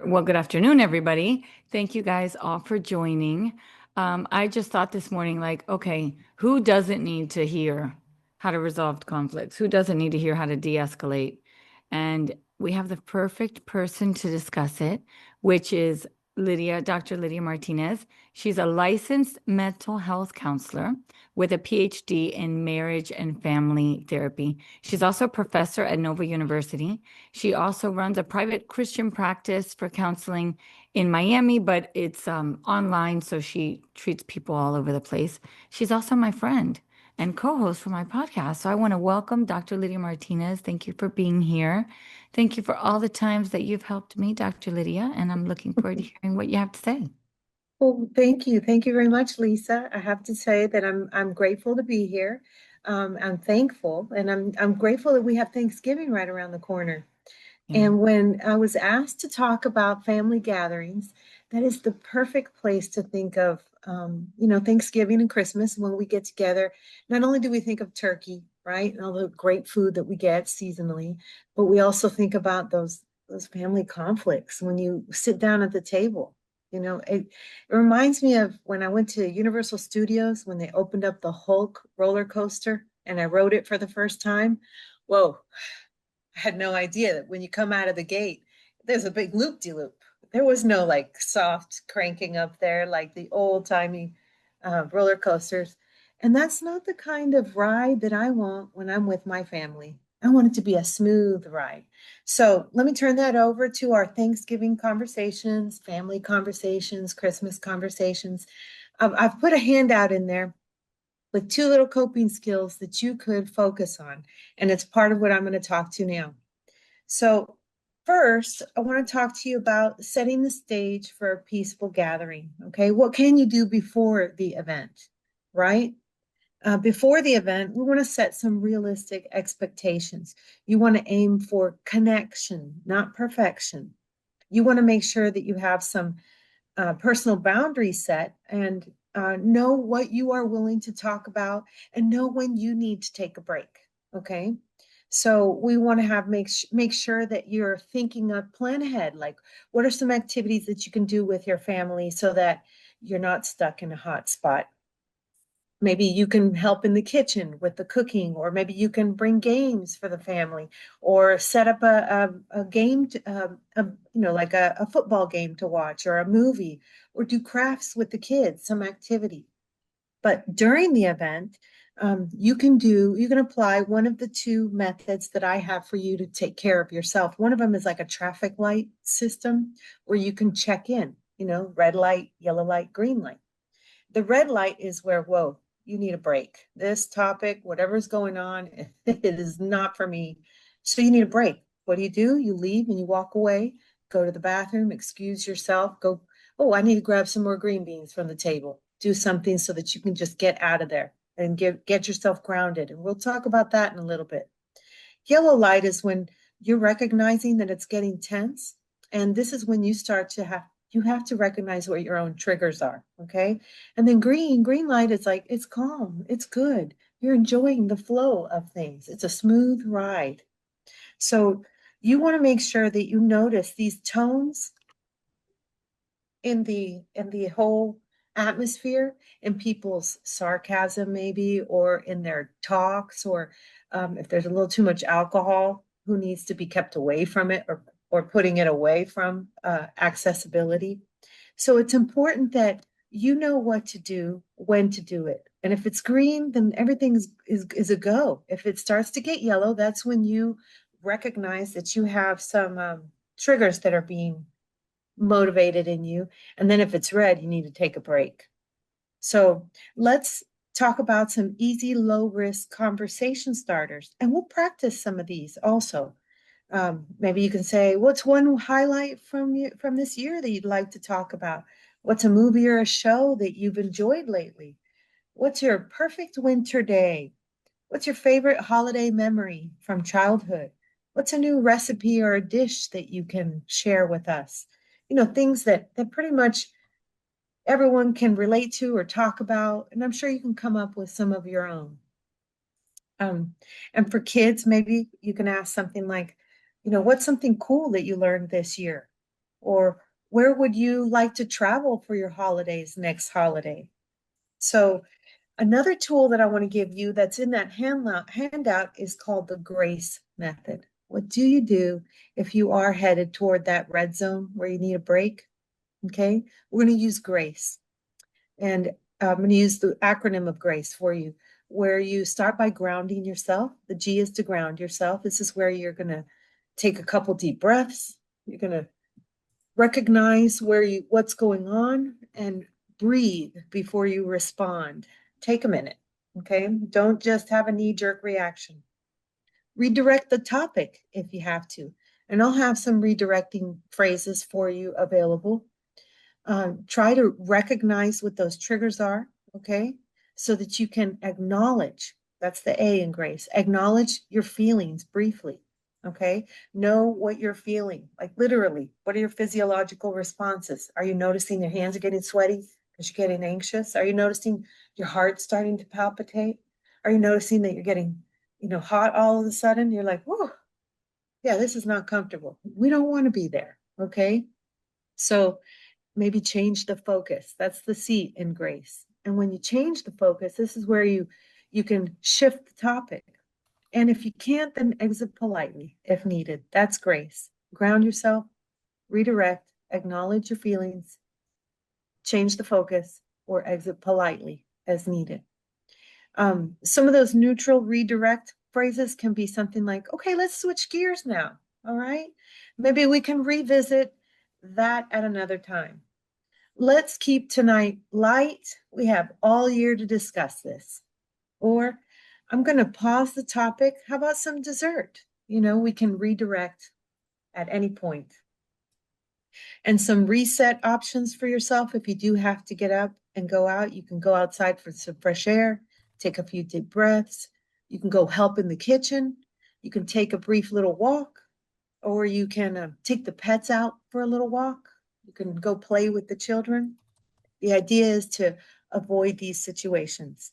Well, good afternoon, everybody. Thank you guys all for joining. I just thought this morning, like, okay, who doesn't need to hear how to resolve conflicts? Who doesn't need to hear how to de-escalate? And we have the perfect person to discuss it, which is Lydia, Dr. Lydia Martinez. She's a licensed mental health counselor with a PhD in marriage and family therapy. She's also a professor at Nova University. She also runs a private Christian practice for counseling in Miami, but it's online, so she treats people all over the place. She's also my friend and co-host for my podcast. So I want to welcome Dr. Lydia Martinez. Thank you for being here. Thank you for all the times that you've helped me, Dr. Lydia, and I'm looking forward to hearing what you have to say. Well, thank you. Thank you very much, Lisa. I have to say that I'm grateful to be here. I'm thankful, and I'm grateful that we have Thanksgiving right around the corner. Yeah. And when I was asked to talk about family gatherings, that is the perfect place to think of, Thanksgiving and Christmas when we get together. Not only do we think of turkey, right, and all the great food that we get seasonally, but we also think about those family conflicts when you sit down at the table. It reminds me of when I went to Universal Studios when they opened up the Hulk roller coaster and I rode it for the first time. Whoa, I had no idea that when you come out of the gate, there's a big loop-de-loop. There was no like soft cranking up there like the old-timey roller coasters. And that's not the kind of ride that I want when I'm with my family. I want it to be a smooth ride. So let me turn that over to our Thanksgiving conversations, family conversations, Christmas conversations. I've put a handout in there with two little coping skills that you could focus on. And it's part of what I'm going to talk to now. So, first, I want to talk to you about setting the stage for a peaceful gathering. Okay. What can you do before the event, right? Before the event, we want to set some realistic expectations. You want to aim for connection, not perfection. You want to make sure that you have some personal boundaries set and know what you are willing to talk about and know when you need to take a break. Okay. So we want to make sure that you're thinking of plan ahead. Like, what are some activities that you can do with your family so that you're not stuck in a hot spot? Maybe you can help in the kitchen with the cooking, or maybe you can bring games for the family, or set up a game, like a football game to watch, or a movie, or do crafts with the kids, some activity. But during the event, you can apply one of the two methods that I have for you to take care of yourself. One of them is like a traffic light system where you can check in, red light, yellow light, green light. The red light is where, whoa, you need a break. This topic, whatever's going on, it is not for me. So you need a break. What do? You leave and you walk away, go to the bathroom, excuse yourself, go, oh, I need to grab some more green beans from the table. Do something so that you can just get out of there and get yourself grounded. And we'll talk about that in a little bit. Yellow light is when you're recognizing that it's getting tense. And this is when you have to recognize what your own triggers are. Okay. And then green light is like, it's calm, it's good. You're enjoying the flow of things. It's a smooth ride. So you want to make sure that you notice these tones in the whole atmosphere, in people's sarcasm maybe, or in their talks, or if there's a little too much alcohol, who needs to be kept away from it, or putting it away from accessibility. So it's important that you know what to do, when to do it. And if it's green, then everything is a go. If it starts to get yellow, that's when you recognize that you have some triggers that are being motivated in you. And then if it's red, you need to take a break. So let's talk about some easy, low risk conversation starters. And we'll practice some of these also. Maybe you can say, what's one highlight from this year that you'd like to talk about? What's a movie or a show that you've enjoyed lately? What's your perfect winter day? What's your favorite holiday memory from childhood? What's a new recipe or a dish that you can share with us? Things that pretty much everyone can relate to or talk about. And I'm sure you can come up with some of your own. Um, and for kids, maybe you can ask something like, what's something cool that you learned this year? Or where would you like to travel for your holidays next holiday? So another tool that I want to give you that's in that handout is called the GRACE method. What do you do if you are headed toward that red zone where you need a break? Okay, we're going to use GRACE. And I'm going to use the acronym of GRACE for you, where you start by grounding yourself. The G is to ground yourself. This is where you're going to take a couple deep breaths. You're going to recognize what's going on and breathe before you respond. Take a minute, okay? Don't just have a knee-jerk reaction. Redirect the topic if you have to. And I'll have some redirecting phrases for you available. Try to recognize what those triggers are, okay? So that you can acknowledge, that's the A in grace, acknowledge your feelings briefly, okay? Know what you're feeling, like literally, what are your physiological responses? Are you noticing your hands are getting sweaty because you're getting anxious? Are you noticing your heart starting to palpitate? Are you noticing that you're getting, hot all of a sudden? You're like, whoa, yeah, this is not comfortable. We don't want to be there, okay? So maybe change the focus. That's the C in grace. And when you change the focus, this is where you can shift the topic. And if you can't, then exit politely if needed. That's grace. Ground yourself, redirect, acknowledge your feelings, change the focus, or exit politely as needed. Some of those neutral redirect phrases can be something like, okay, let's switch gears now. All right. Maybe we can revisit that at another time. Let's keep tonight light. We have all year to discuss this. Or I'm going to pause the topic. How about some dessert? We can redirect at any point. And some reset options for yourself. If you do have to get up and go out, you can go outside for some fresh air, take a few deep breaths. You can go help in the kitchen. You can take a brief little walk, or you can take the pets out for a little walk. You can go play with the children. The idea is to avoid these situations.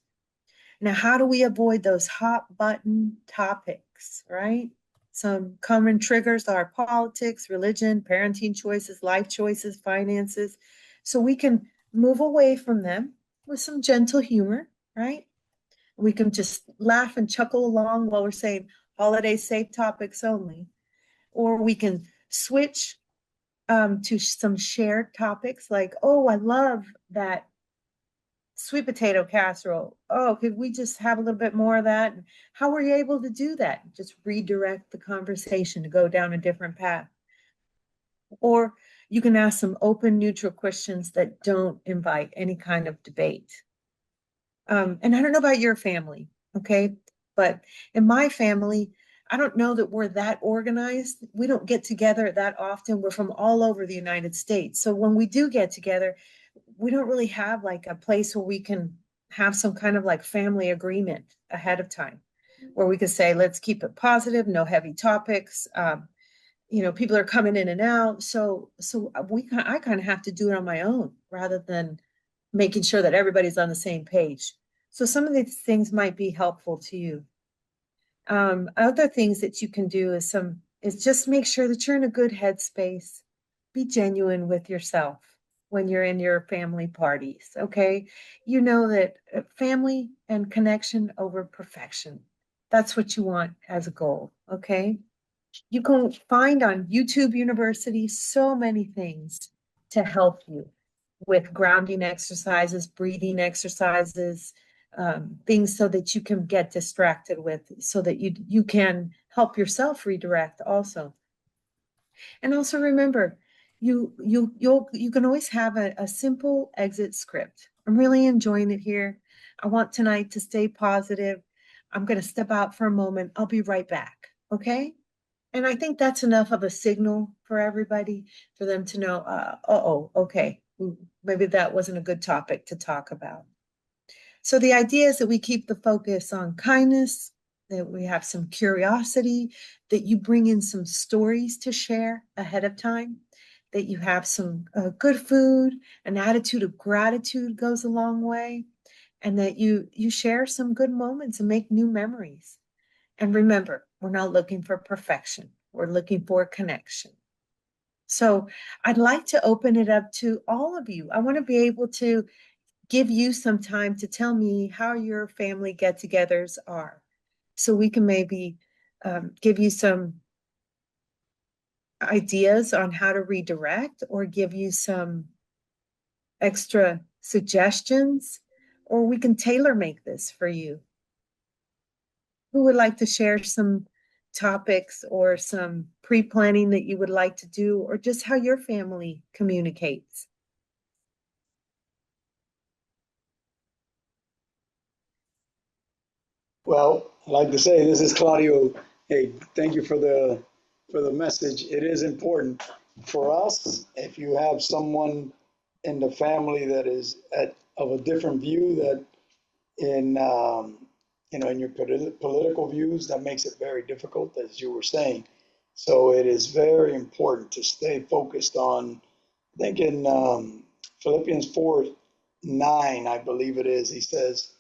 Now, how do we avoid those hot button topics, right? Some common triggers are politics, religion, parenting choices, life choices, finances. So we can move away from them with some gentle humor, right? We can just laugh and chuckle along while we're saying holiday safe topics only. Or we can switch to some shared topics like, oh, I love that sweet potato casserole. Oh, could we just have a little bit more of that? And how were you able to do that? Just redirect the conversation to go down a different path. Or you can ask some open, neutral questions that don't invite any kind of debate. And I don't know about your family, okay? But in my family, I don't know that we're that organized. We don't get together that often. We're from all over the United States. So when we do get together, we don't really have like a place where we can have some kind of like family agreement ahead of time where we could say, let's keep it positive, no heavy topics. People are coming in and out. I kind of have to do it on my own rather than making sure that everybody's on the same page. So some of these things might be helpful to you. Other things that you can do is just make sure that you're in a good headspace. Be genuine with yourself when you're in your family parties, okay? You know that family and connection over perfection. That's what you want as a goal, okay? You can find on YouTube University so many things to help you with grounding exercises, breathing exercises, things so that you can get distracted with, so that you can help yourself redirect also. And also remember, you can always have a simple exit script. I'm really enjoying it here. I want tonight to stay positive. I'm going to step out for a moment. I'll be right back. Okay? And I think that's enough of a signal for everybody for them to know, okay, maybe that wasn't a good topic to talk about. So the idea is that we keep the focus on kindness, that we have some curiosity, that you bring in some stories to share ahead of time, that you have some good food, an attitude of gratitude goes a long way, and that you share some good moments and make new memories. And remember, we're not looking for perfection. We're looking for connection. So I'd like to open it up to all of you. I want to be able to give you some time to tell me how your family get-togethers are, so we can maybe give you some ideas on how to redirect or give you some extra suggestions, or we can tailor make this for you. Who would like to share some topics or some pre-planning that you would like to do, or just how your family communicates? Well, I'd like to say this is Claudio. Hey, thank you for the message. It is important for us if you have someone in the family that is of a different view that in in your political views that makes it very difficult, as you were saying. So it is very important to stay focused on. I think in Philippians 4:9, I believe it is. He says,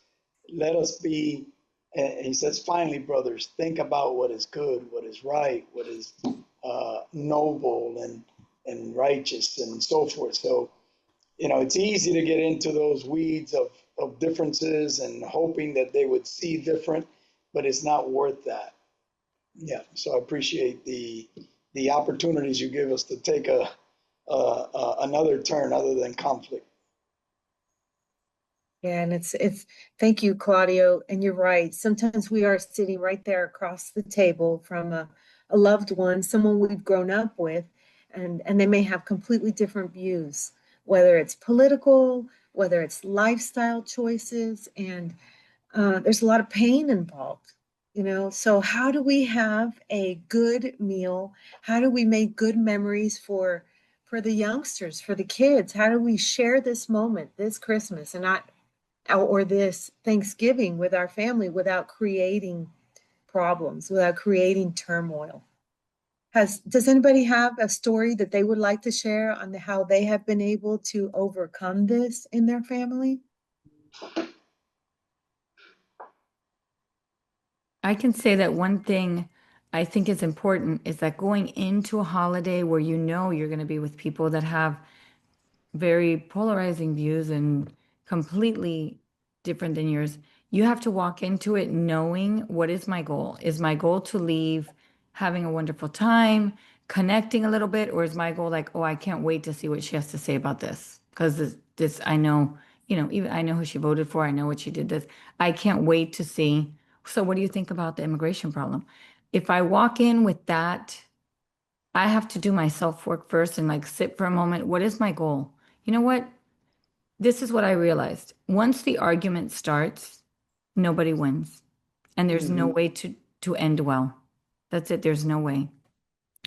"Let us be." And he says, "Finally, brothers, think about what is good, what is right, what is noble and righteous, and so forth." So it's easy to get into those weeds of differences and hoping that they would see different, but it's not worth that. Yeah. So I appreciate the opportunities you give us to take another turn other than conflict. Yeah, and it's thank you, Claudio. And you're right. Sometimes we are sitting right there across the table from a loved one, someone we've grown up with, and they may have completely different views, whether it's political, whether it's lifestyle choices, and there's a lot of pain involved, you know. So how do we have a good meal? How do we make good memories for the youngsters, for the kids? How do we share this moment, this Christmas, and not or this Thanksgiving with our family without creating problems, without creating turmoil? Does anybody have a story that they would like to share on how they have been able to overcome this in their family? I can say that one thing I think is important is that going into a holiday where you know you're going to be with people that have very polarizing views and completely different than yours. You have to walk into it knowing what is my goal? Is my goal to leave having a wonderful time, connecting a little bit, or is my goal like, oh, I can't wait to see what she has to say about this? Because this, I know, even I know who she voted for. I know what she did this. I can't wait to see. So, what do you think about the immigration problem? If I walk in with that, I have to do my self work first and like sit for a moment. What is my goal? You know what? This is what I realized. Once the argument starts, nobody wins. And there's no Mhm. way to end well. That's it. There's no way.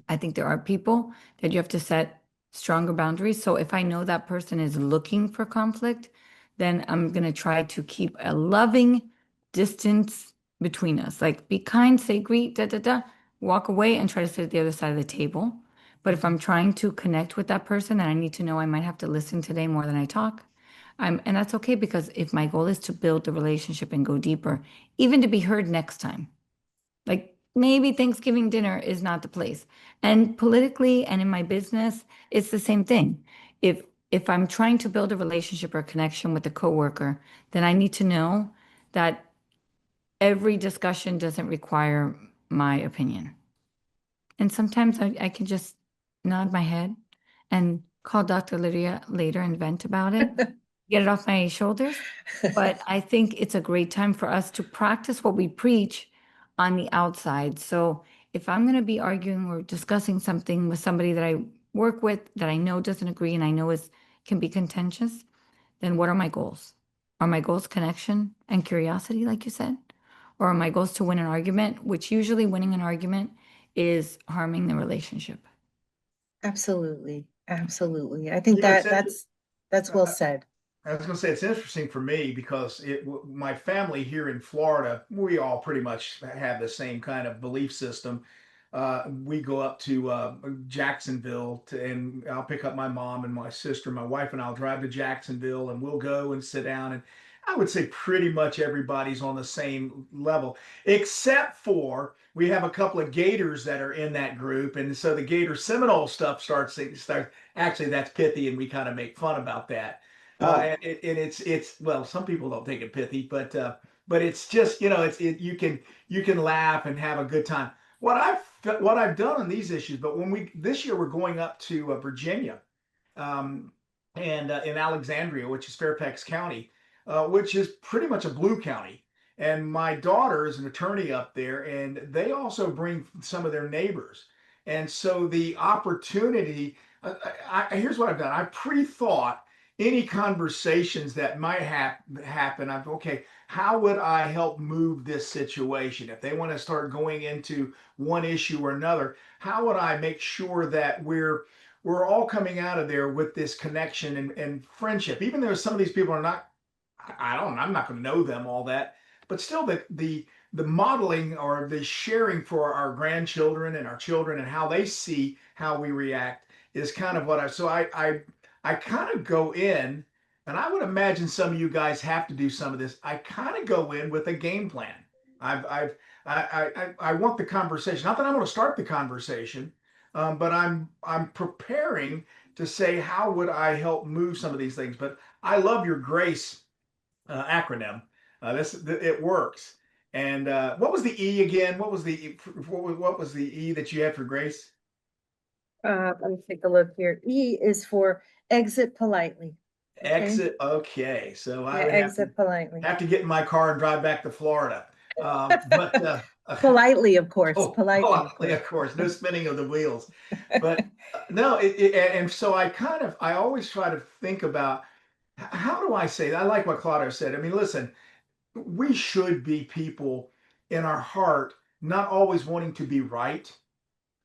I think there are people that you have to set stronger boundaries. So if I know that person is looking for conflict, then I'm going to try to keep a loving distance between us. Like be kind, say greet, da da da, walk away and try to sit at the other side of the table. But if Mhm. I'm trying to connect with that person and I need to know I might have to listen today more than I talk, and that's okay because if my goal is to build the relationship and go deeper, even to be heard next time, like maybe Thanksgiving dinner is not the place. And politically and in my business, it's the same thing. If if I'm trying to build a relationship or connection with a coworker, then I need to know that every discussion doesn't require my opinion. And sometimes I can just nod my head and call Dr. Lydia later and vent about it, get it off my shoulders. But I think it's a great time for us to practice what we preach on the outside. So if I'm going to be arguing or discussing something with somebody that I work with that I know doesn't agree and I know is can be contentious, then what are my goals? Are my goals connection and curiosity, like you said? Or are my goals to win an argument, which usually winning an argument is harming the relationship? Absolutely. Absolutely. I think It's that's well said. I was going to say it's interesting for me because my family here in Florida, we all pretty much have the same kind of belief system. We go up to Jacksonville and I'll pick up my mom and my sister, my wife and I'll drive to Jacksonville and we'll go and sit down and I would say pretty much everybody's on the same level, except for we have a couple of Gators that are in that group, and so the Gator Seminole stuff starts. Actually, that's pithy, and we kind of make fun about that. Oh, And it's well, some people don't take it pithy, but it's just you can laugh and have a good time. What I've done on these issues, but when we this year we're going up to Virginia, um, and in Alexandria, which is Fairfax County, which is pretty much a blue county. And my daughter is an attorney up there, and they also bring some of their neighbors. And so the opportunity, here's what I've done. I pre-thought any conversations that might happen. I'm okay. How would I help move this situation if they want to start going into one issue or another? How would I make sure that we're all coming out of there with this connection and friendship, even though some of these people are not, I'm not going to know them all that, but still the modeling or the sharing for our grandchildren and our children and how they see how we react is kind of what I kind of go in, and I would imagine some of you guys have to do some of this. I kind of go in with a game plan. I've I want the conversation. Not that I'm going to start the conversation, but I'm preparing to say how would I help move some of these things. But I love your GRACE acronym. It works. And what was the E again? What was the E that you had for GRACE? Let me take a look here. E is for exit politely. Okay. Exit. Okay, so I Yeah, would exit politely. have to get in my car and drive back to Florida. But Politely, of course. Oh, Politely, of politely, course. of course, no spinning of the wheels. But no, and so I always try to think about how do I say that? I like what Claudio said. I mean, listen, we should be people in our heart, not always wanting to be right.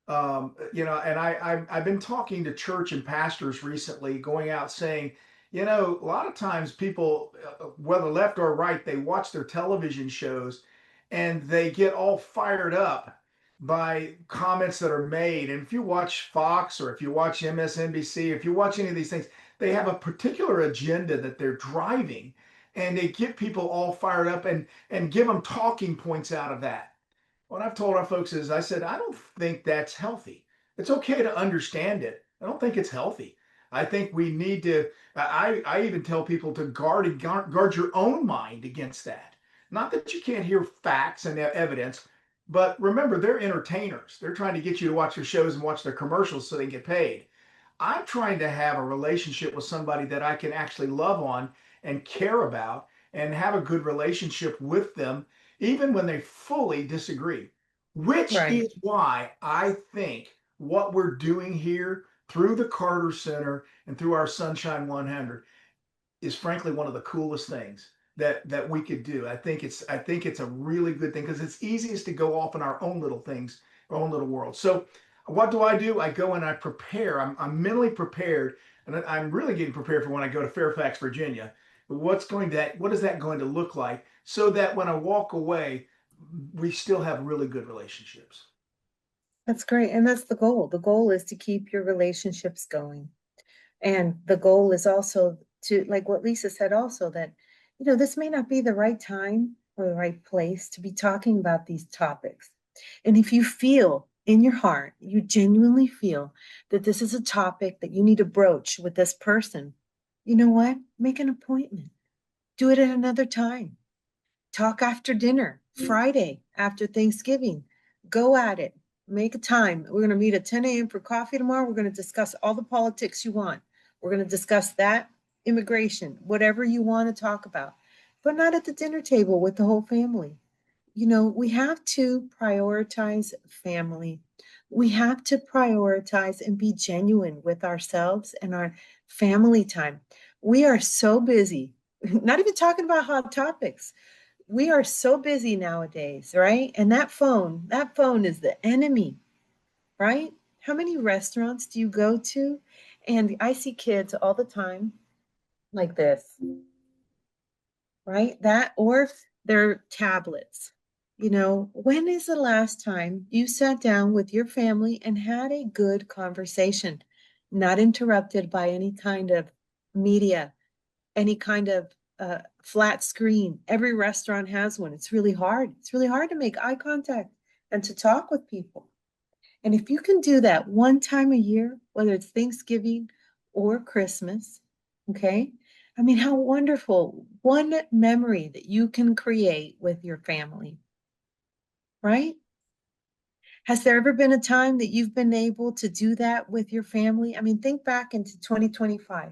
And I've been talking to church and pastors recently, going out saying, a lot of times people, whether left or right, they watch their television shows and they get all fired up by comments that are made. And if you watch Fox or if you watch MSNBC, if you watch any of these things, they have a particular agenda that they're driving, and they get people all fired up and give them talking points out of that. What I've told our folks is, I said, I don't think that's healthy. It's okay to understand it. I don't think it's healthy. I think we need to. I even tell people to guard your own mind against that. Not that you can't hear facts and evidence, but remember, they're entertainers. They're trying to get you to watch their shows and watch their commercials so they get paid. I'm trying to have a relationship with somebody that I can actually love on and care about and have a good relationship with them, even when they fully disagree. Which Right. is why I think what we're doing here through the Carter Center and through our Sunshine 100 is frankly one of the coolest things that we could do. I think it's a really good thing because it's easiest to go off in our own little things, our own little world. So what do? I go and I prepare. I'm mentally prepared, and I'm really getting prepared for when I go to Fairfax, Virginia. What is that going to look like so that when I walk away, we still have really good relationships. That's great. And that's the goal. The goal is to keep your relationships going. And the goal is also to, like what Lisa said, also that, this may not be the right time or the right place to be talking about these topics. And if you feel in your heart, you genuinely feel that this is a topic that you need to broach with this person, you know what? Make an appointment. Do it at another time. Talk after dinner, Friday after Thanksgiving. Go at it. Make a time. We're going to meet at 10 a.m. for coffee tomorrow. We're going to discuss all the politics you want. We're going to discuss that, immigration, whatever you want to talk about, but not at the dinner table with the whole family. We have to prioritize family. We have to prioritize and be genuine with ourselves and our family time. We are so busy, not even talking about hot topics. We are so busy nowadays, right? And that phone is the enemy, right? How many restaurants do you go to? And I see kids all the time like this, right? That or their tablets. When is the last time you sat down with your family and had a good conversation, not interrupted by any kind of media, any kind of a flat screen. Every restaurant has one. It's really hard. It's really hard to make eye contact and to talk with people. And if you can do that one time a year, whether it's Thanksgiving or Christmas, okay? I mean, how wonderful. One memory that you can create with your family, right? Has there ever been a time that you've been able to do that with your family? I mean, think back into 2025.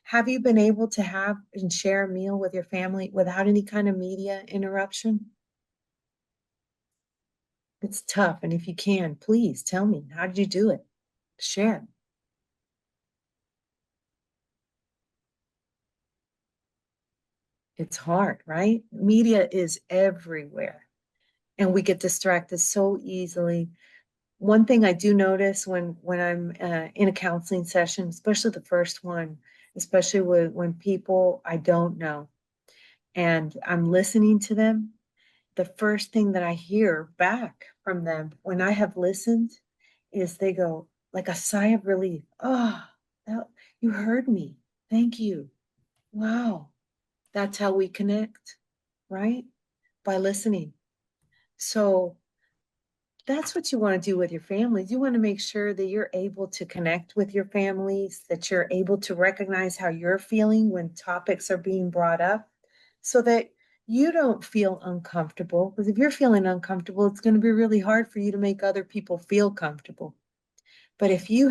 Have you been able to have and share a meal with your family without any kind of media interruption? It's tough. And if you can, please tell me, how did you do it? Share. It's hard, right? Media is everywhere and we get distracted so easily. One thing I do notice when I'm in a counseling session, especially the first one, especially when people I don't know and I'm listening to them, the first thing that I hear back from them when I have listened is they go like a sigh of relief. Oh, that, you heard me. Thank you. Wow. That's how we connect, right? By listening. So that's what you want to do with your families. You want to make sure that you're able to connect with your families, that you're able to recognize how you're feeling when topics are being brought up so that you don't feel uncomfortable. Because if you're feeling uncomfortable, it's going to be really hard for you to make other people feel comfortable. But if you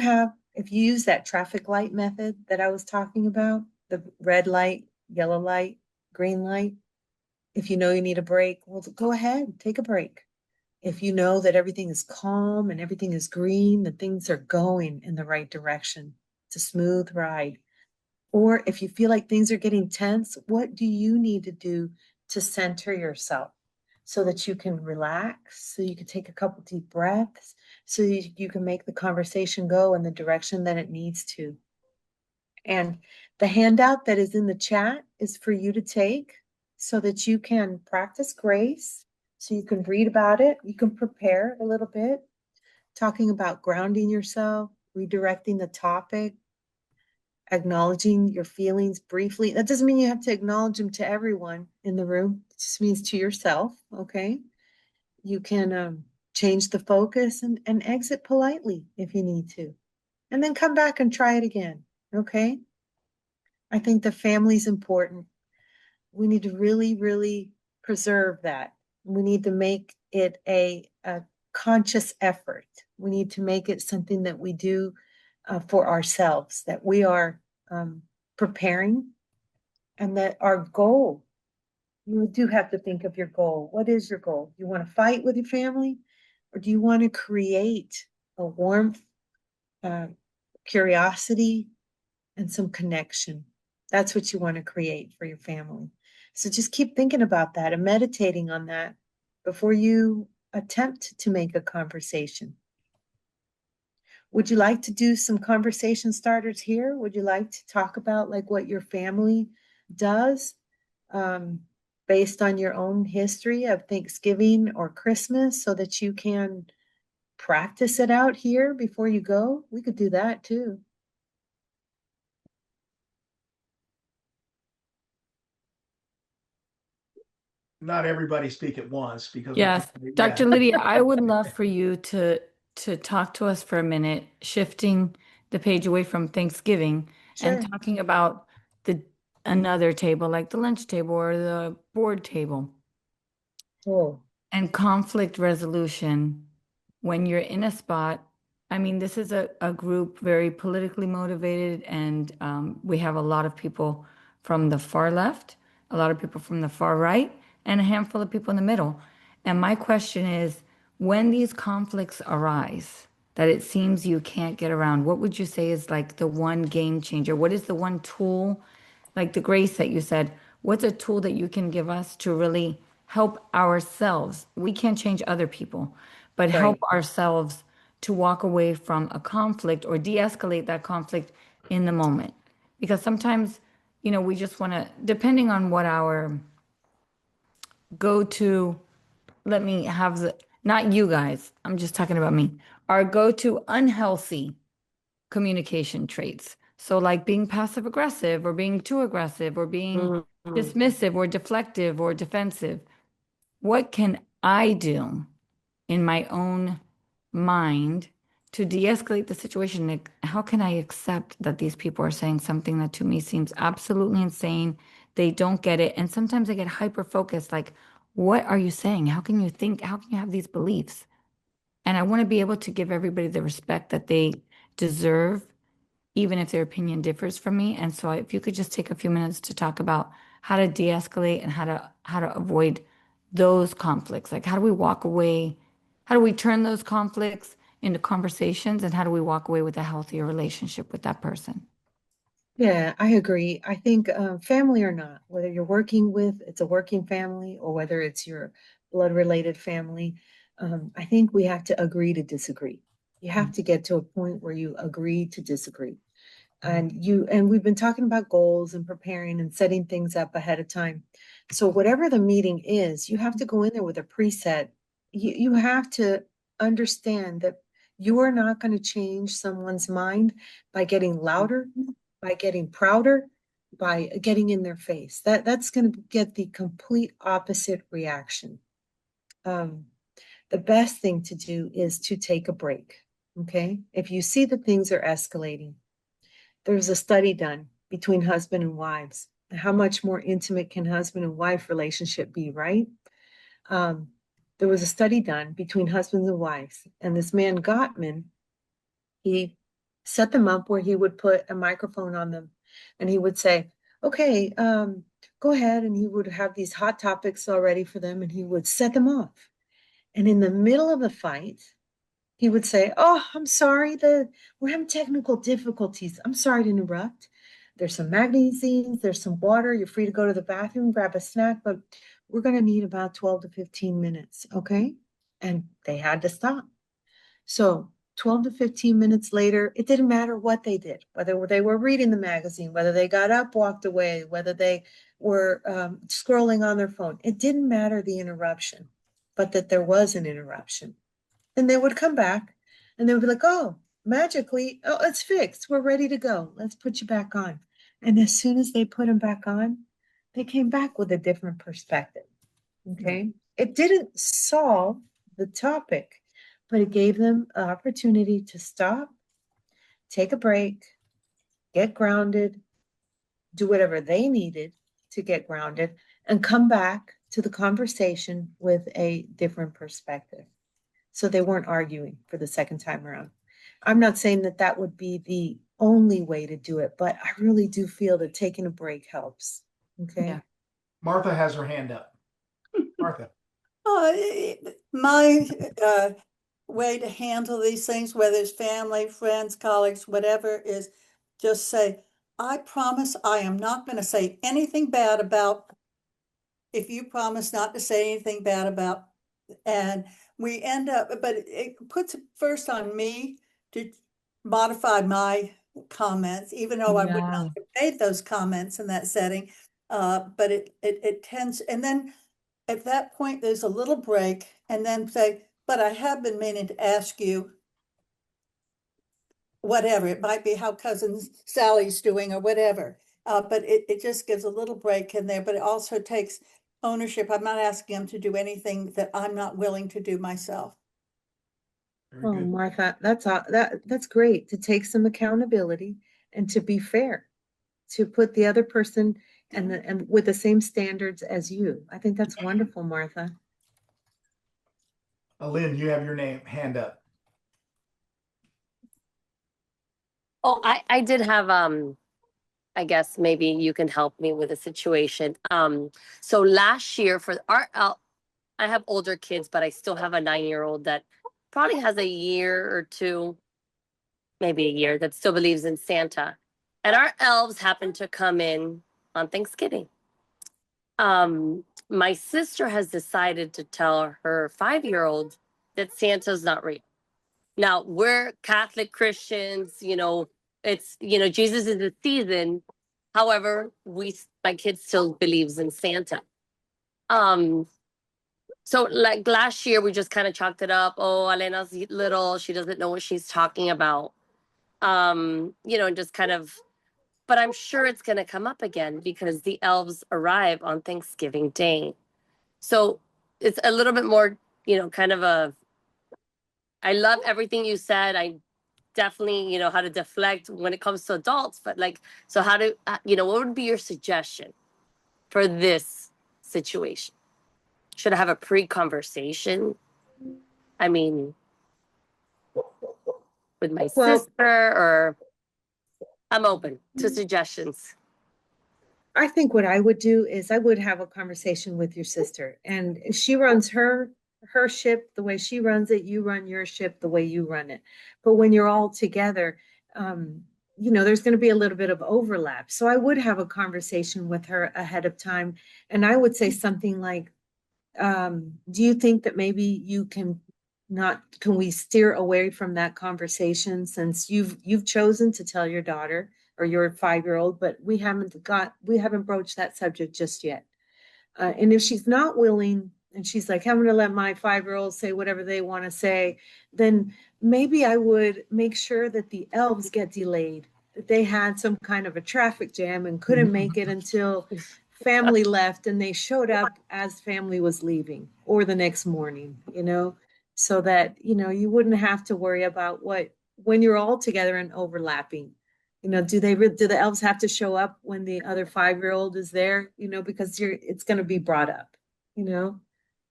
use that traffic light method that I was talking about, the red light, yellow light, green light, if you know you need a break, well, go ahead, take a break. If you know that everything is calm and everything is green, that things are going in the right direction. It's a smooth ride. Or if you feel like things are getting tense, what do you need to do to center yourself so that you can relax, so you can take a couple deep breaths, so you can make the conversation go in the direction that it needs to? And the handout that is in the chat is for you to take so that you can practice grace, so you can read about it, you can prepare a little bit, talking about grounding yourself, redirecting the topic, acknowledging your feelings briefly. That doesn't mean you have to acknowledge them to everyone in the room. It just means to yourself, okay? You can change the focus and exit politely if you need to. And then come back and try it again, okay? I think the family's important. We need to really, really preserve that. We need to make it a conscious effort. We need to make it something that we do for ourselves, that we are preparing, and that our goal, you do have to think of your goal. What is your goal? You want to fight with your family, or do you want to create a warmth, uh, curiosity, and some connection? That's what you want to create for your family. So just keep thinking about that and meditating on that before you attempt to make a conversation. Would you like to do some conversation starters here? Would you like to talk about like what your family does um, based on your own history of Thanksgiving or Christmas so that you can practice it out here before you go? We could do that too. Not everybody speak at once because we Yes, can't. Yeah. Dr. Lydia, I would love for you to talk to us for a minute, shifting the page away from Thanksgiving and Sure. talking about the another table, like the lunch table or the board table. Oh, And conflict resolution, when you're in a spot, I mean, this is a group very politically motivated, and we have a lot of people from the far left, a lot of people from the far right, and a handful of people in the middle. And my question is, when these conflicts arise that it seems you can't get around, what would you say is like the one game changer? What is the one tool, like the grace that you said, what's a tool that you can give us to really help ourselves? We can't change other people, but help right. ourselves to walk away from a conflict or de-escalate that conflict in the moment. Because sometimes, we just want to, depending on what our go to, let me have the, not you guys, I'm just talking about me, our go to unhealthy communication traits. So, like being passive aggressive or being too aggressive or being dismissive or deflective or defensive. What can I do in my own mind to de-escalate the situation? Like, how can I accept that these people are saying something that to me seems absolutely insane? They don't get it. And sometimes I get hyper focused, like, what are you saying? How can you think? How can you have these beliefs? And I want to be able to give everybody the respect that they deserve, even if their opinion differs from me. And so if you could just take a few minutes to talk about how to de-escalate and how to avoid those conflicts. Like, how do we walk away? How do we turn those conflicts into conversations, and how do we walk away with a healthier relationship with that person? Yeah, I agree. I think family or not, whether you're working with, it's a working family, or whether it's your blood related family, I think we have to agree to disagree. You have to get to a point where you agree to disagree. And we've been talking about goals and preparing and setting things up ahead of time. So whatever the meeting is, you have to go in there with a preset. You have to understand that you are not going to change someone's mind by getting louder, by getting prouder, by getting in their face. That's going to get the complete opposite reaction. Um, the best thing to do is to take a break. Okay. If you see that things are escalating, there's a study done between husband and wives. How much more intimate can husband and wife relationship be, right? Um, there was a study done between husbands and wives, and this man Gottman, he set them up where he would put a microphone on them, and he would say, "Okay, go ahead," and he would have these hot topics already for them, and he would set them off. And in the middle of the fight, he would say, "Oh, I'm sorry, we're having technical difficulties. I'm sorry to interrupt. There's some magazines, there's some water. You're free to go to the bathroom, grab a snack, but we're going to need about 12 to 15 minutes, okay?" And they had to stop. So 12 to 15 minutes later, it didn't matter what they did, whether they were reading the magazine, whether they got up, walked away, whether they were scrolling on their phone. It didn't matter the interruption, but that there was an interruption. Then they would come back and they would be like, "Oh, magically, oh, it's fixed. We're ready to go. Let's put you back on." And as soon as they put him back on, they came back with a different perspective. Okay. It didn't solve the topic, but it gave them an opportunity to stop, take a break, get grounded, do whatever they needed to get grounded, and come back to the conversation with a different perspective. So they weren't arguing for the second time around. I'm not saying that that would be the only way to do it, but I really do feel that taking a break helps. Okay. Yeah. Martha has her hand up. Martha. Uh, my way to handle these things, whether it's family, friends, colleagues, whatever, is just say, I promise I am not going to say anything bad about, if you promise not to say anything bad about, and we end up, but it puts it first on me to modify my comments, even though I would not Yeah. have made those comments in that setting. But it tends, and then at that point, there's a little break, and then say, but I have been meaning to ask you whatever. It might be how cousin Sally's doing or whatever. But it just gives a little break in there, but it also takes ownership. I'm not asking him to do anything that I'm not willing to do myself. Very Oh, good. Martha, that's great to take some accountability and to be fair, to put the other person and with the same standards as you. I think that's wonderful, Martha. Lynn, you have your hand up. Oh, I did have I guess maybe you can help me with a situation. So last year for our I have older kids, but I still have a 9-year-old that probably has a year or two, maybe a year, that still believes in Santa. And our elves happened to come in on Thanksgiving. My sister has decided to tell her 5-year-old that Santa's not real. Now, we're Catholic Christians, it's, Jesus is the season. However, my kid still believes in Santa. Um, so like last year, we just kind of chalked it up. Oh, Alena's little, she doesn't know what she's talking about. And just kind of but I'm sure it's going to come up again because the elves arrive on Thanksgiving Day. So it's a little bit more, kind of I love everything you said. I definitely, how to deflect when it comes to adults, but like, so how to, what would be your suggestion for this situation? Should I have a pre-conversation? I mean, with my Well, sister, or I'm open to suggestions. I think what I would do is I would have a conversation with your sister, and she runs her ship the way she runs it, you run your ship the way you run it. But when you're all together, there's going to be a little bit of overlap. So I would have a conversation with her ahead of time, and I would say something like, do you think that maybe you can not can we steer away from that conversation, since you've chosen to tell your daughter or your 5-year-old, but we haven't broached that subject just yet. And if she's not willing and she's like, I'm going to let my 5-year-old say whatever they want to say, then maybe I would make sure that the elves get delayed, that they had some kind of a traffic jam and couldn't make it until family left and they showed up as family was leaving or the next morning, so that, you wouldn't have to worry about when you're all together and overlapping. Do the elves have to show up when the other 5-year-old is there? Because it's going to be brought up. You know,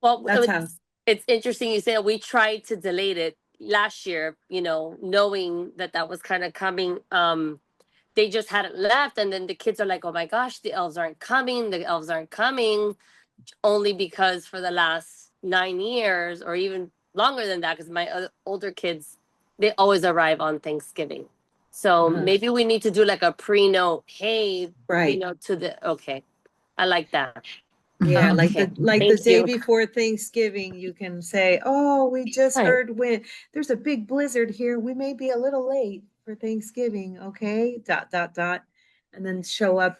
Well, that's how. it's interesting you say that. We tried to delay it last year, knowing that was kind of coming. They just hadn't left, and then the kids are like, "Oh my gosh, the elves aren't coming. The elves aren't coming," only because for the last 9 years, or even longer than that, because my older kids, they always arrive on Thanksgiving. So maybe we need to do like a pre-note. Hey, Right. to the okay. I like that. Yeah, like Okay. the Thank day you. before Thanksgiving, you can say, "Oh, we just Right. heard there's a big blizzard here. We may be a little late for Thanksgiving, okay? Dot dot dot." And then show up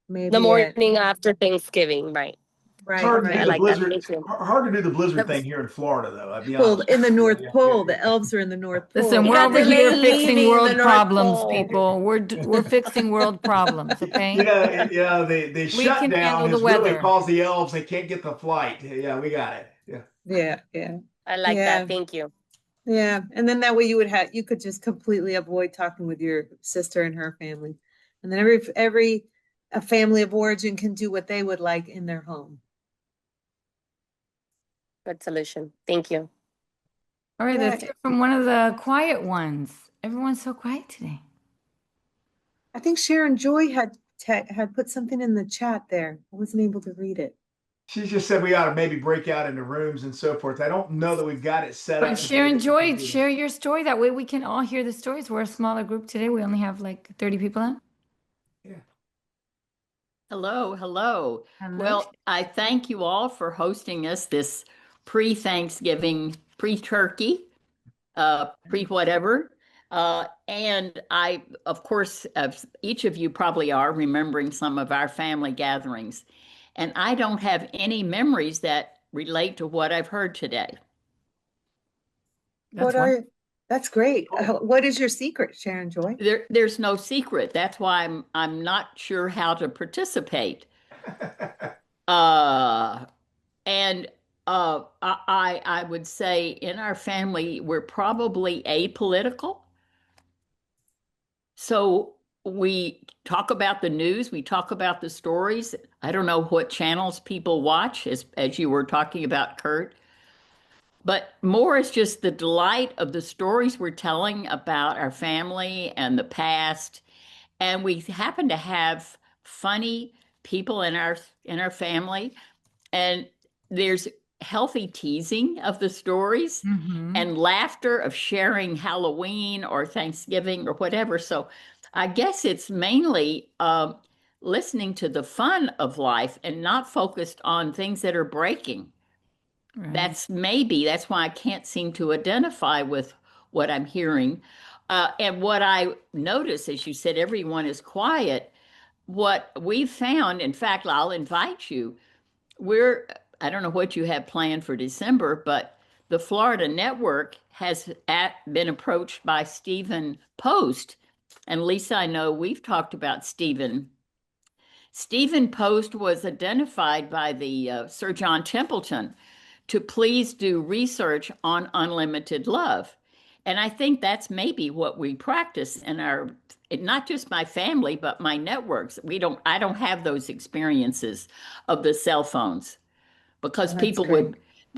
The maybe at morning after Thanksgiving, right? It's right, hard to I do the right. like that. blizzard. Thank you. Hard to do the blizzard thing That's- here in Florida, though. I'll be Well, honest in the with you. North Yeah, yeah, Pole, yeah. the elves are in the North Listen, Pole. we're You got over here delayed fixing leaving the world North problems, Pole. people. We're fixing world problems, okay? Yeah, yeah. The We can shutdown handle the has really weather. caused the elves. They can't get the flight. Yeah, we got it. Yeah. Yeah, yeah, I like yeah, that. Thank you. yeah. And then that way you could just completely avoid talking with your sister and her family. And then every a family of origin can do what they would like in their home. Good solution. Thank you. All right, let's Yeah, hear from one of the quiet ones. Everyone's so quiet today. I think Sharon Joy had put something in the chat there. I wasn't able to read it. She just said we ought to maybe break out into rooms and so forth. I don't know that we've got it set But up today Sharon that we can Joy, do that. share your story. That way we can all hear the stories. We're a smaller group today. We only have like 30 people in. Yeah. Hello, hello. Hello. Well, I thank you all for hosting us this pre-Thanksgiving, pre-turkey, pre-whatever. And I, of course, each of you probably are remembering some of our family gatherings. And I don't have any memories that relate to what I've heard today. That's one. That's great. What is your secret, Sharon Joy? There's no secret. That's why I'm not sure how to participate. Uh, And I would say in our family, we're probably apolitical. So we talk about the news, we talk about the stories. I don't know what channels people watch, as you were talking about, Kurt, but more is just the delight of the stories we're telling about our family and the past. And we happen to have funny people in our family, and there's healthy teasing of the stories Mm-hmm. and laughter of sharing Halloween or Thanksgiving or whatever. So I guess it's mainly listening to the fun of life and not focused on things that are breaking. Right. That's why I can't seem to identify with what I'm hearing. And what I notice, as you said, everyone is quiet. What we've found, in fact, I'll invite you. We're, I don't know what you have planned for December, but the Florida Network has been approached by Stephen Post And Lisa, I know we've talked about Stephen. Stephen Post was identified by the Sir John Templeton to please do research on unlimited love. And I think that's maybe what we practice in our, not just my family, but my networks. I don't have those experiences of the cell phones because That's great.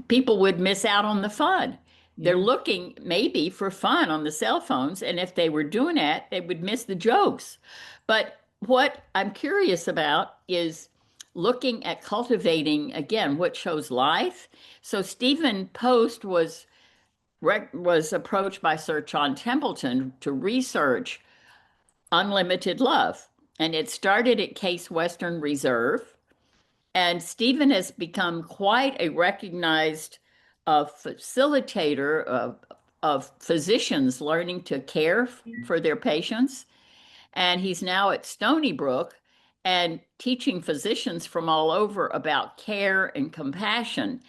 people would miss out on the fun. They're Yeah. looking maybe for fun on the cell phones, and if they were doing that, they would miss the jokes. But what I'm curious about is looking at cultivating again what shows life. So Stephen Post was approached by Sir John Templeton to research unlimited love, and it started at Case Western Reserve. And Stephen has become quite a recognized facilitator of physicians learning to care for their patients. And he's now at Stony Brook and teaching physicians from all over about care and compassion.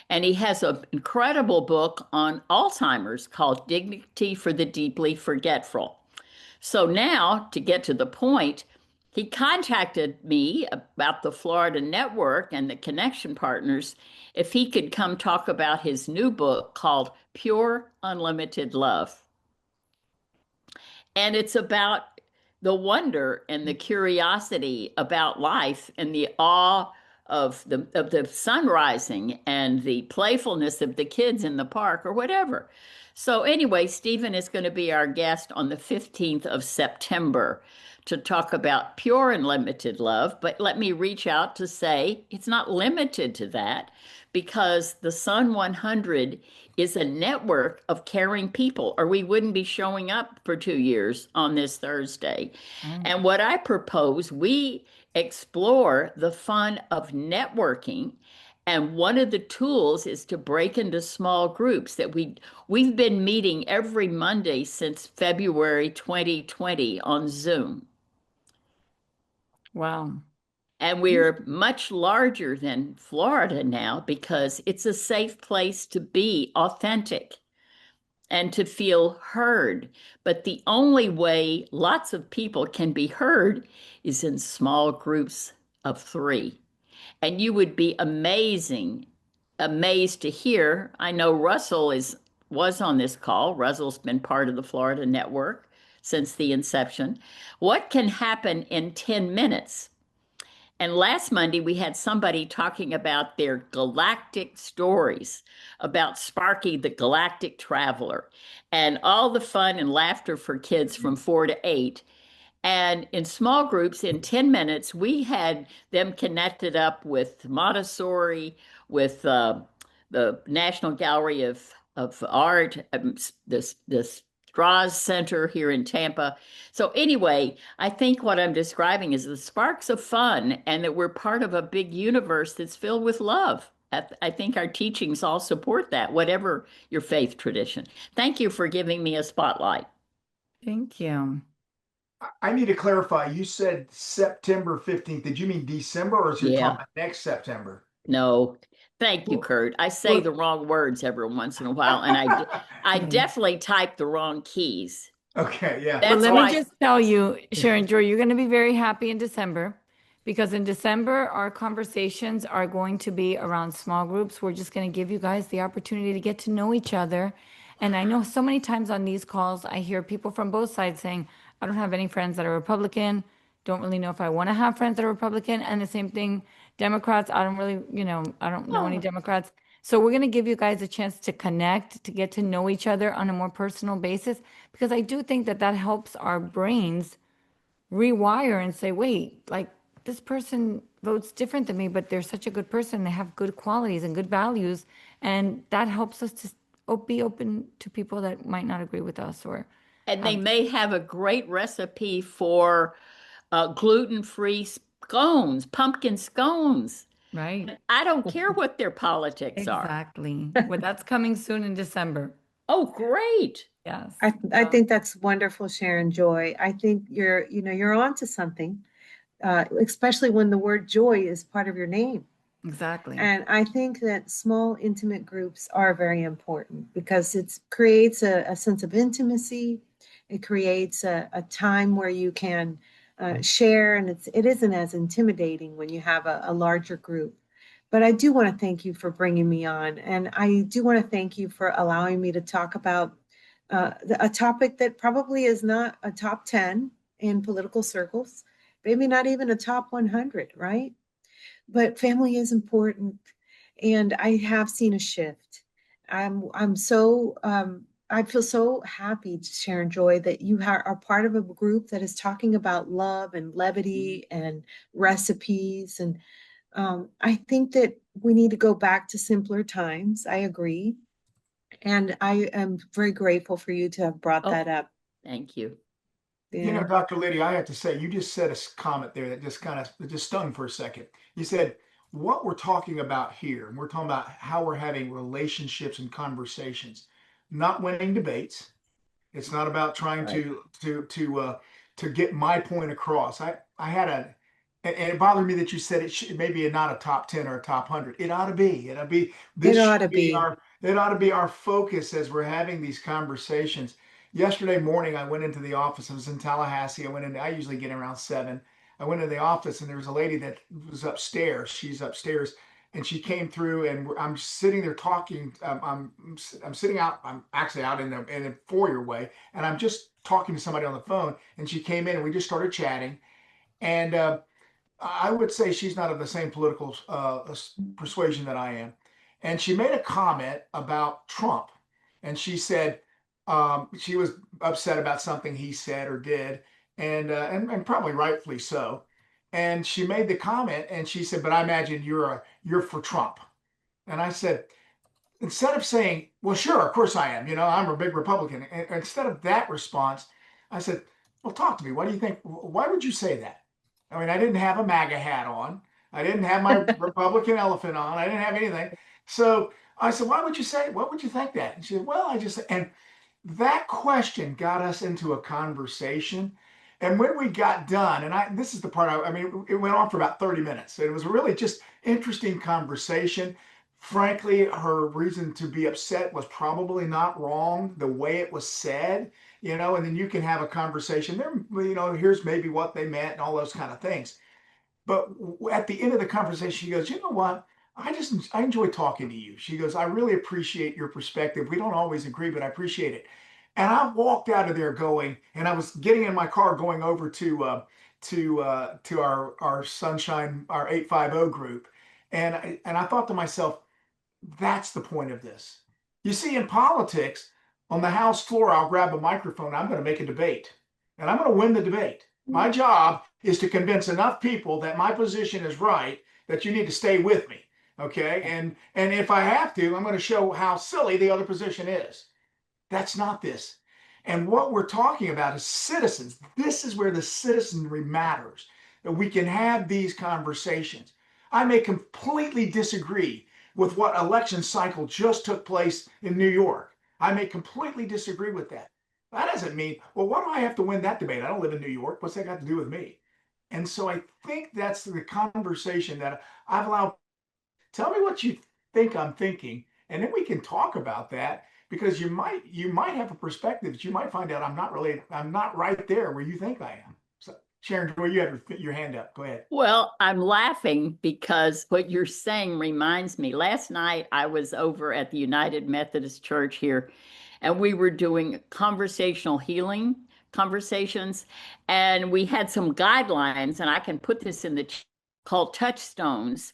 And he has an incredible book on Alzheimer's called Dignity for the Deeply Forgetful. So now, to get to the point, he contacted me about the Florida Network and the connection partners if he could come talk about his new book called Pure Unlimited Love. And it's about the wonder and the curiosity about life and the awe of the sun rising and the playfulness of the kids in the park or whatever. So anyway, Stephen is going to be our guest on the 15th of September to talk about pure and limited love. But let me reach out to say it's not limited to that because the Sun 100 is a network of caring people, or we wouldn't be showing up for 2 years on this Thursday. Right. And what I propose, we explore the fun of networking. And one of the tools is to break into small groups that we've been meeting every Monday since February 2020 on Zoom. Wow. And we're much larger than Florida now because it's a safe place to be authentic and to feel heard. But the only way lots of people can be heard is in small groups of three. And you would be amazed to hear. I know Russell was on this call. Russell's been part of the Florida Network since the inception. What can happen in 10 minutes? And last Monday, we had somebody talking about their galactic stories about Sparky, the galactic traveler, and all the fun and laughter for kids from 4 to 8. And in small groups, in 10 minutes, we had them connected up with Montessori, with the National Gallery of Art, this Strauss Center here in Tampa. So anyway, I think what I'm describing is the sparks of fun and that we're part of a big universe that's filled with love. I think our teachings all support that, whatever your faith tradition. Thank you for giving me a spotlight. Thank you. I need to clarify. You said September 15th. Did you mean December or is you talking Yeah. about next September? No, thank you, Well, Kurt. I say well, the wrong words every once in a while, and I definitely type the wrong keys. okay, yeah. Well, That's let me why, just tell you, Sharon Joy, you're going to be very happy in December because in December, our conversations are going to be around small groups. We're just going to give you guys the opportunity to get to know each other. And I know so many times on these calls, I hear people from both sides saying, I don't have any friends that are Republican. Don't really know if I want to have friends that are Republican. And the same thing, Democrats, I don't really, I don't know any oh, Democrats. So we're going to give you guys a chance to connect, to get to know each other on a more personal basis, because I do think that that helps our brains rewire and say, wait, like this person votes different than me, but they're such a good person. They have good qualities and good values. And that helps us to be open to people that might not agree with us or and they have, may have a great recipe for gluten-free scones, pumpkin scones. right? I don't care what their politics are. Exactly. Well, that's coming soon in December. Oh, great. Yes. I think that's wonderful, Sharon Joy. I think you're onto something, especially when the word joy is part of your name. Exactly. And I think that small, intimate groups are very important because it creates a sense of intimacy. It creates a time where you can share, and it isn't as intimidating when you have a larger group. But I do want to thank you for bringing me on, and I do want to thank you for allowing me to talk about a topic that probably is not a top 10 in political circles, maybe not even a top 100, right? But family is important, and I have seen a shift. I'm so I feel so happy to share and joy that you are part of a group that is talking about love and levity and recipes. And I think that we need to go back to simpler times. I agree. And I am very grateful for you to have brought Oh, that up. thank you. You know, Yeah. Dr. Lydia, I have to say, you just said a comment there that just kind of it just stung for a second. You said, what we're talking about here, and we're talking about how we're having relationships and conversations, not winning debates. It's not about trying Right. to get my point across. I had a and it bothered me that you said it should maybe not a top 10 or a top 100. It ought to be. It ought to be. It This ought should to be be. our. It ought to be our focus as we're having these conversations. Yesterday morning, I went into the office. I was in Tallahassee. I went in. I usually get in around 7. I went into the office and there was a lady that was upstairs. She's upstairs and she came through and I'm sitting there talking. I'm sitting out. I'm actually out in the foyer way, and I'm just talking to somebody on the phone. And she came in and we just started chatting. And I would say she's not of the same political persuasion that I am. And she made a comment about Trump, and she said she was upset about something he said or did, and probably rightfully so. And she made the comment, and she said, "But I imagine you're for Trump." And I said, instead of saying, "Well, sure, of course I am," I'm a big Republican. And instead of that response, I said, "Well, talk to me. What do you think? Why would you say that?" I mean, I didn't have a MAGA hat on. I didn't have my Republican elephant on. I didn't have anything. So I said, "Why would you say? What would you think that?" And she said, "Well, I just," and that question got us into a conversation. And when we got done, and this is the part I mean, it went on for about 30 minutes. It was really just interesting conversation. Frankly, her reason to be upset was probably not wrong, the way it was said, and then you can have a conversation there, here's maybe what they meant and all those kind of things. But at the end of the conversation, she goes, "You know what? I enjoy talking to you." She goes, "I really appreciate your perspective. We don't always agree, but I appreciate it." And I walked out of there going, and I was getting in my car going over to our Sunshine, our 850 group, and I thought to myself, that's the point of this. You see, in politics, on the House floor, I'll grab a microphone. I'm going to make a debate, and I'm going to win the debate. My job is to convince enough people that my position is right, that you need to stay with me. Okay. And if I have to, I'm going to show how silly the other position is. That's not this. And what we're talking about is citizens. This is where the citizenry matters, that we can have these conversations. I may completely disagree with what election cycle just took place in New York. I may completely disagree with that. That doesn't mean, well, why do I have to win that debate? I don't live in New York. What's that got to do with me? And so I think that's the conversation that I've allowed. Tell me what you think I'm thinking, and then we can talk about that, because you might have a perspective that you might find out I'm not right there where you think I am. So Sharon, where you have your hand up, go ahead. Well, I'm laughing because what you're saying reminds me. Last night I was over at the United Methodist Church here, and we were doing conversational healing conversations, and we had some guidelines, and I can put this in the called touchstones,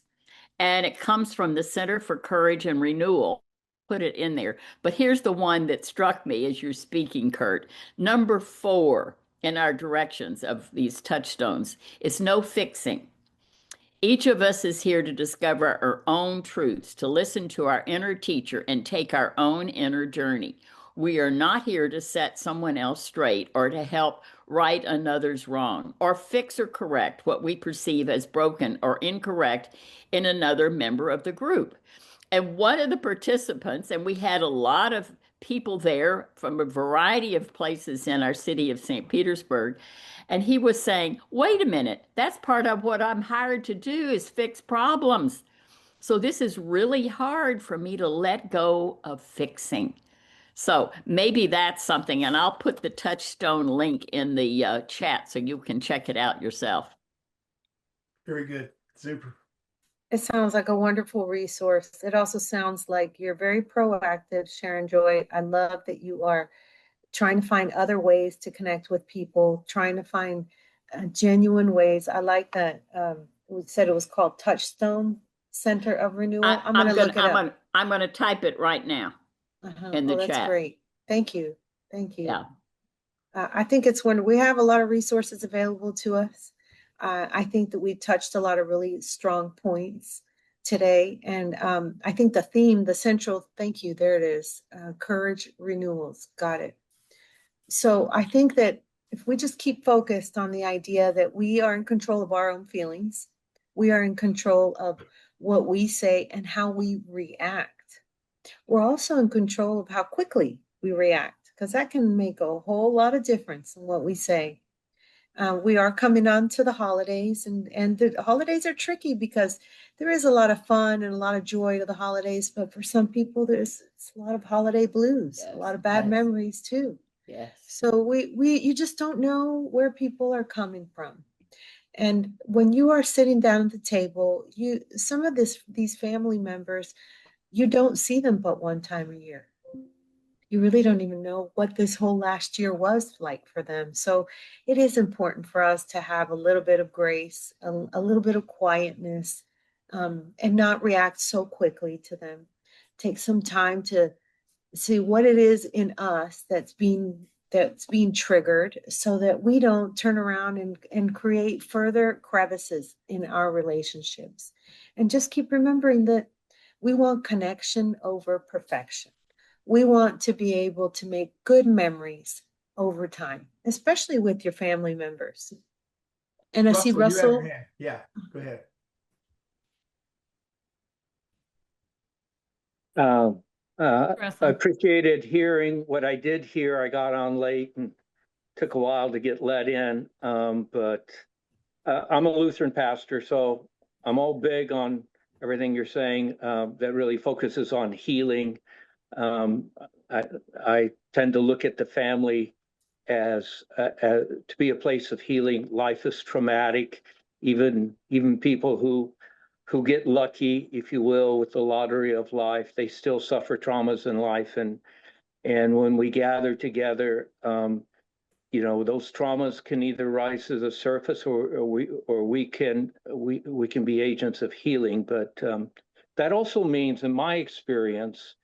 and it comes from the Center for Courage and Renewal. Put it in there. But here's the one that struck me as you're speaking, Kurt. Number 4 in our directions of these touchstones is no fixing. Each of us is here to discover our own truths, to listen to our inner teacher, and take our own inner journey. We are not here to set someone else straight or to help right another's wrong or fix or correct what we perceive as broken or incorrect in another member of the group. And one of the participants, and we had a lot of people there from a variety of places in our city of St. Petersburg, and he was saying, wait a minute, that's part of what I'm hired to do is fix problems. So this is really hard for me to let go of fixing. So maybe that's something, and I'll put the Touchstone link in the chat so you can check it out yourself. Very good. Super. It sounds like a wonderful resource. It also sounds like you're very proactive, Sharon Joy. I love that you are trying to find other ways to connect with people, trying to find genuine ways. I like that. We said it was called Touchstone Center of Renewal. I'm going to look it up. I'm gonna type it right now in the Oh, that's chat. great. Thank you. Thank you. Yeah. I think it's when we have a lot of resources available to us. I think that we touched a lot of really strong points today. And I think the theme, the central, thank you, there it is, courage renewals. Got it. So I think that if we just keep focused on the idea that we are in control of our own feelings, we are in control of what we say and how we react. We're also in control of how quickly we react, because that can make a whole lot of difference in what we say. We are coming on to the holidays, and the holidays are tricky because there is a lot of fun and a lot of joy to the holidays, but for some people, there's a lot of holiday blues, a lot of bad memories too. Yes. So you just don't know where people are coming from. And when you are sitting down at the table, some of these family members, you don't see them but one time a year. You really don't even know what this whole last year was like for them. So it is important for us to have a little bit of grace, a little bit of quietness, and not react so quickly to them. Take some time to see what it is in us that's being triggered, so that we don't turn around and create further crevices in our relationships. And just keep remembering that we want connection over perfection. We want to be able to make good memories over time, especially with your family members. And I see Russell, you have your Russell. hand. Yeah, go ahead. I Russell. appreciated hearing what I did hear. I got on late and took a while to get let in, but I'm a Lutheran pastor, so I'm all big on everything you're saying that really focuses on healing. Um, I tend to look at the family as to be a place of healing. Life is traumatic. Even people who get lucky, if you will, with the lottery of life, they still suffer traumas in life. And when we gather together, those traumas can either rise to the surface, or we can be agents of healing. But that also means, in my experience,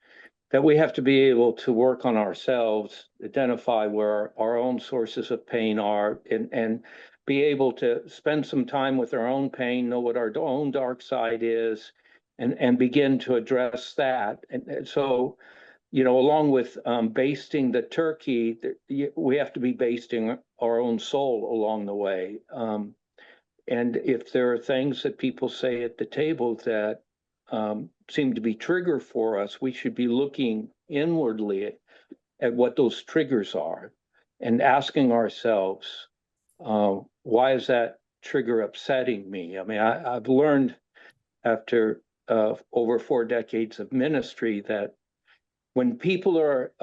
that we have to be able to work on ourselves, identify where our own sources of pain are, and be able to spend some time with our own pain, know what our own dark side is, and begin to address that. And so, along with basting the turkey, we have to be basting our own soul along the way. And if there are things that people say at the table that seem to be trigger for us, we should be looking inwardly at what those triggers are and asking ourselves, why is that trigger upsetting me? I mean, I've learned after over 4 decades of ministry that when people are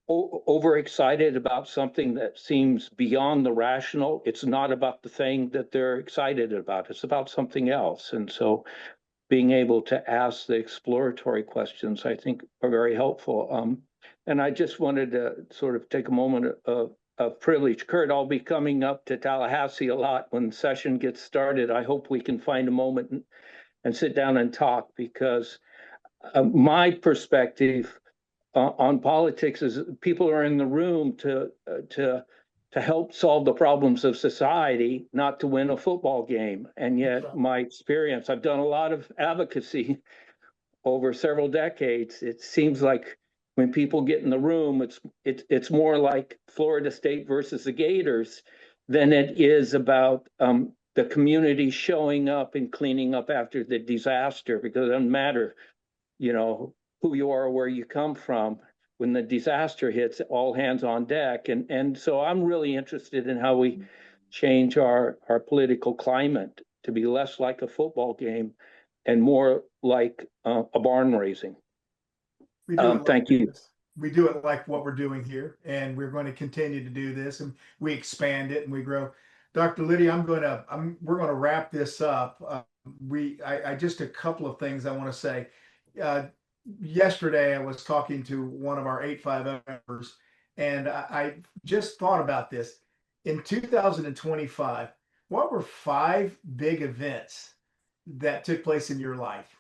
overexcited about something that seems beyond the rational, it's not about the thing that they're excited about. It's about something else. And so being able to ask the exploratory questions, I think, are very helpful. And I just wanted to sort of take a moment of privilege. Kurt, I'll be coming up to Tallahassee a lot when the session gets started. I hope we can find a moment and sit down and talk, because my perspective on politics is people are in the room to help solve the problems of society, not to win a football game. And yet, my experience, I've done a lot of advocacy over several decades. It seems like when people get in the room, it's more like Florida State versus the Gators than it is about the community showing up and cleaning up after the disaster, because it doesn't matter, who you are or where you come from. When the disaster hits, all hands on deck. And so I'm really interested in how we change our political climate to be less like a football game and more like a barn raising. We do it like Thank you. this. we do it like what we're doing here, and we're going to continue to do this, and we expand it and we grow. Dr. Lydia, we're going to wrap this up. I just a couple of things I want to say. Uh, Yesterday, I was talking to one of our 850 members, and I just thought about this. In 2025, what were 5 big events that took place in your life?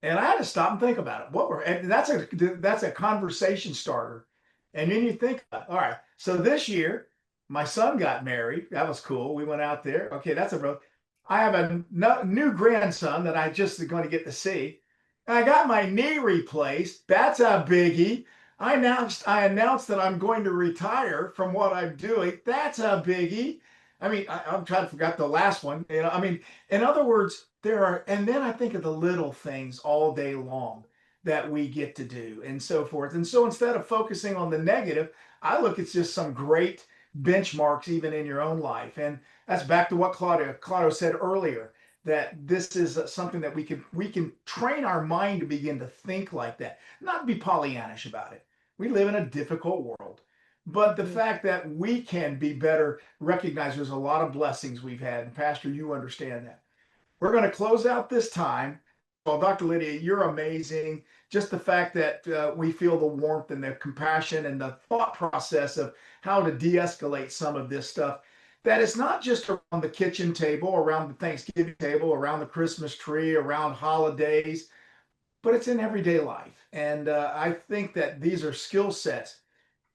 And I had to stop and think about it. And that's a conversation starter. And then you think, all right, so this year my son got married. That was cool. We went out there. Okay, that's a real. I have a new grandson that I just going to get to see. I got my knee replaced. That's a biggie. I announced that I'm going to retire from what I'm doing. That's a biggie. I mean, I'm trying to forget the last one. I mean, in other words, and then I think of the little things all day long that we get to do and so forth. And so instead of focusing on the negative, I look at just some great benchmarks even in your own life. And that's back to what Claudio said earlier, that this is something that we can train our mind to begin to think like that, not be Pollyannish about it. We live in a difficult world. But the fact that we can be better, recognize there's a lot of blessings we've had. And Pastor, you understand that. We're going to close out this time. Well, Dr. Lydia, you're amazing. Just the fact that we feel the warmth and the compassion and the thought process of how to de escalate some of this stuff. That it's not just around the kitchen table, around the Thanksgiving table, around the Christmas tree, around holidays, but it's in everyday life. And I think that these are skill sets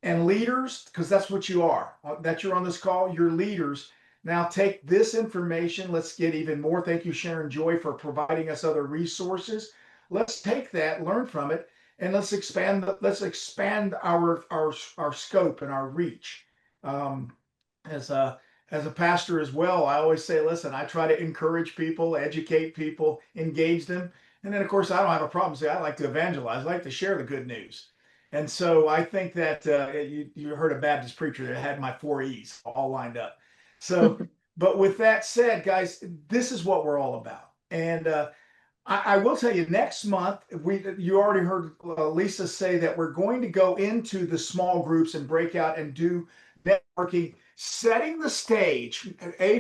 and leaders, because that's what you are, that you're on this call, you're leaders. Now take this information. Let's get even more. Thank you, Sharon Joy, for providing us other resources. Let's take that, learn from it, and let's expand our scope and our reach. Um, as a pastor as well, I always say, listen, I try to encourage people, educate people, engage them. And then, of course, I don't have a problem saying I like to evangelize, I like to share the good news. And so I think that you heard a Baptist preacher that had my 4 E's all lined up. So, but with that said, guys, this is what we're all about. And I will tell you, next month, you already heard Lisa say that we're going to go into the small groups and break out and do networking, setting the stage,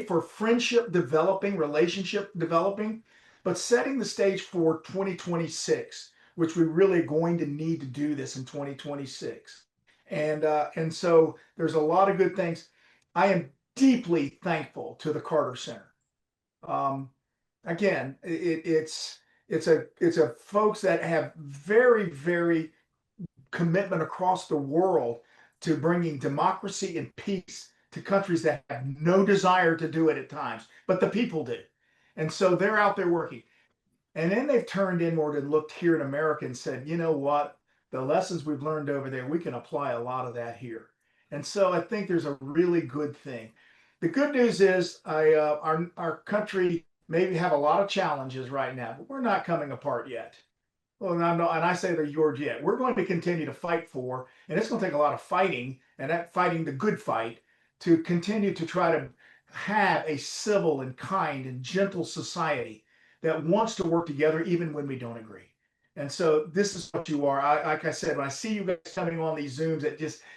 for friendship developing, relationship developing, but setting the stage for 2026, which we're really going to need to do this in 2026. And so there's a lot of good things. I am deeply thankful to the Carter Center. Um, Again, it's a folks that have very commitment across the world to bringing democracy and peace to countries that have no desire to do it at times, but the people do. And so they're out there working. And then they've turned inward and looked here in America and said, you know what? The lessons we've learned over there, we can apply a lot of that here. And so I think there's a really good thing. The good news is our country maybe have a lot of challenges right now, but we're not coming apart yet. Well, and I say they're yours yet. We're going to continue to fight for, and it's going to take a lot of fighting, and that fighting the good fight, to continue to try to have a civil and kind and gentle society that wants to work together even when we don't agree. And so this is what you are. Like I said, when I see you guys coming on these Zooms,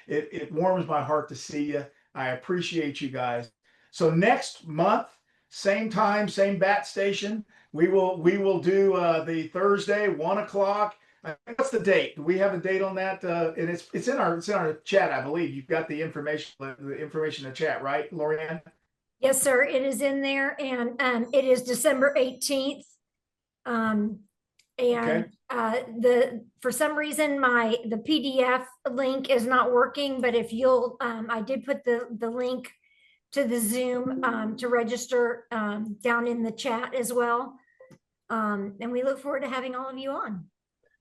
it warms my heart to see you. I appreciate you guys. So next month, same time, same bat station. We will do the Thursday 1 o'clock. What's the date? Do we have a date on that? And it's in our chat, I believe. You've got the information in the chat, right, Lorianne? Yes, sir. It is in there, and it is December 18th. Okay. For some reason the PDF link is not working, but if you'll I did put the link to the Zoom to register down in the chat as well. And we look forward to having all of you on.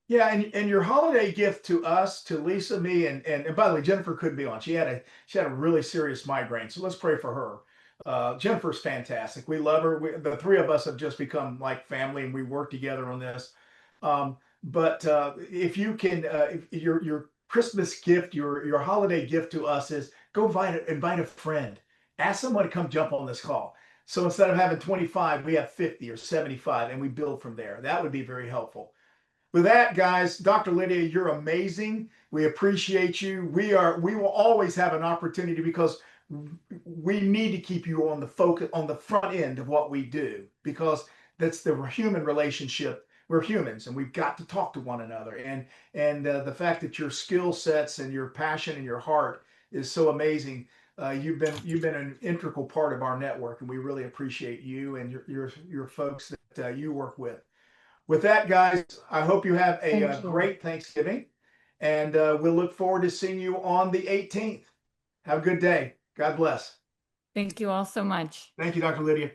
Yeah, and your holiday gift to us, to Lisa, me, and by the way, Jennifer could be on. She had a really serious migraine, so let's pray for her. Jennifer's fantastic. We love her. The three of us have just become like family, and we work together on this. But if you can, if your Christmas gift, your holiday gift to us is go invite a friend. Ask someone to come jump on this call. So instead of having 25, we have 50 or 75, and we build from there. That would be very helpful. with that, guys, Dr. Lydia, you're amazing. We appreciate you. We will always have an opportunity because we need to keep you on the focus on the front end of what we do, because that's the human relationship. We're humans and we've got to talk to one another. And the fact that your skill sets and your passion and your heart is so amazing. You've been an integral part of our network, and we really appreciate you and your folks that you work with. With that, guys, I hope you have a Thank you. great Thanksgiving, and we'll look forward to seeing you on the 18th. Have a good day. God bless. Thank you all so much. Thank you, Dr. Lydia.